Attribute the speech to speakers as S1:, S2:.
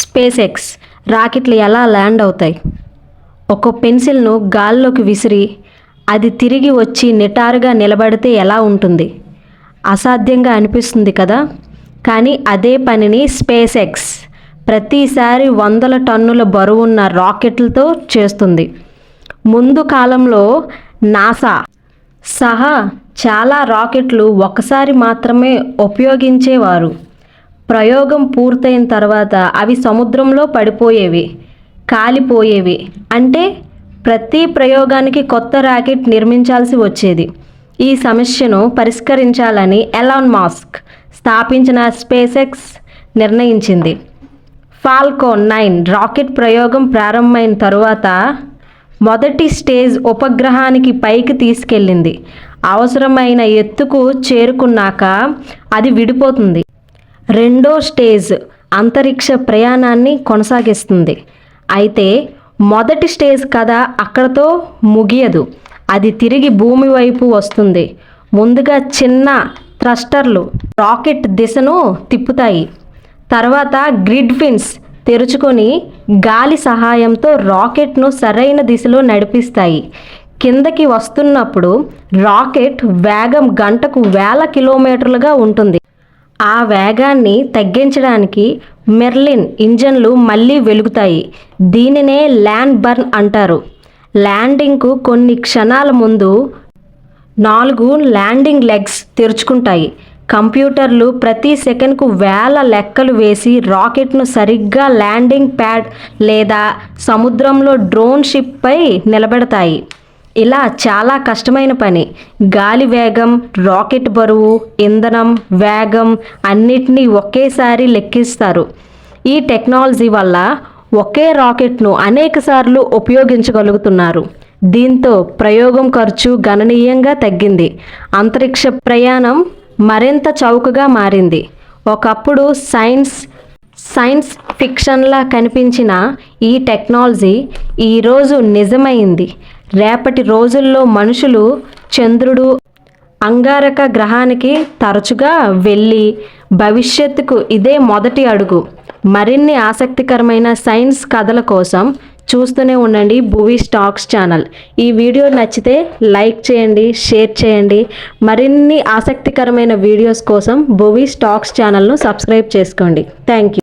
S1: Space X రాకెట్లు ఎలా land అవుతాయి? ఒక పెన్సిల్ను గాల్లోకి విసిరి అది తిరిగి వచ్చి నిటారుగా నిలబడితే ఎలా ఉంటుంది? అసాధ్యంగా అనిపిస్తుంది కదా. కానీ అదే పనిని స్పేస్ ఎక్స్ ప్రతిసారి వందల టన్నుల బరువున్న రాకెట్లతో చేస్తుంది. ముందు కాలంలో నాసా సహా చాలా రాకెట్లు ఒకసారి మాత్రమే ఉపయోగించేవారు. ప్రయోగం పూర్తయిన తర్వాత అవి సముద్రంలో పడిపోయేవి, కాలిపోయేవి. అంటే ప్రతి ప్రయోగానికి కొత్త రాకెట్ నిర్మించాల్సి వచ్చేది. ఈ సమస్యను పరిష్కరించాలని ఎలాన్ మస్క్ స్థాపించిన స్పేస్ ఎక్స్ నిర్ణయించింది. ఫాల్కోన్ 9 రాకెట్ ప్రయోగం ప్రారంభమైన తరువాత మొదటి స్టేజ్ ఉపగ్రహానికి పైకి తీసుకెళ్ళింది. అవసరమైన ఎత్తుకు చేరుకున్నాక అది విడిపోతుంది. రెండో స్టేజ్ అంతరిక్ష ప్రయాణాన్ని కొనసాగిస్తుంది. అయితే మొదటి స్టేజ్ కథ అక్కడతో ముగియదు. అది తిరిగి భూమి వైపు వస్తుంది. ముందుగా చిన్న థ్రస్టర్లు రాకెట్ దిశను తిప్పుతాయి. తర్వాత గ్రిడ్ ఫిన్స్ తెరుచుకొని గాలి సహాయంతో రాకెట్ను సరైన దిశలో నడిపిస్తాయి. కిందకి వస్తున్నప్పుడు రాకెట్ వేగం గంటకు 1000 కిలోమీటర్లుగా ఉంటుంది. ఆ వేగాన్ని తగ్గించడానికి మెర్లిన్ ఇంజన్లు మళ్ళీ వెలుగుతాయి. దీనినే ల్యాండ్ బర్న్ అంటారు. ల్యాండింగ్కు కొన్ని క్షణాల ముందు 4 ల్యాండింగ్ లెగ్స్ తెరుచుకుంటాయి. కంప్యూటర్లు ప్రతి సెకనుకు 1000 లెక్కలు వేసి రాకెట్ను సరిగ్గా ల్యాండింగ్ ప్యాడ్ లేదా సముద్రంలో డ్రోన్ షిప్పై నిలబెడతాయి. ఇలా చాలా కష్టమైన పని. గాలి వేగం, రాకెట్ బరువు, ఇంధనం, వేగం అన్నిటినీ ఒకేసారి లెక్కిస్తారు. ఈ టెక్నాలజీ వల్ల ఒకే రాకెట్ను అనేకసార్లు ఉపయోగించగలుగుతున్నారు. దీంతో ప్రయోగం ఖర్చు గణనీయంగా తగ్గింది. అంతరిక్ష ప్రయాణం మరింత చౌకగా మారింది. ఒకప్పుడు సైన్స్ ఫిక్షన్లా కనిపించిన ఈ టెక్నాలజీ ఈరోజు నిజమైంది. రేపటి రోజుల్లో మనుషులు చంద్రుడు, అంగారక గ్రహానికి తరచుగా వెళ్ళి భవిష్యత్తుకు ఇదే మొదటి అడుగు. మరిన్ని ఆసక్తికరమైన సైన్స్ కథల కోసం చూస్తూనే ఉండండి భువి టాక్స్ ఛానల్. ఈ వీడియో నచ్చితే లైక్ చేయండి, షేర్ చేయండి. మరిన్ని ఆసక్తికరమైన వీడియోస్ కోసం భువి టాక్స్ ఛానల్ను సబ్స్క్రైబ్ చేసుకోండి. Thank you.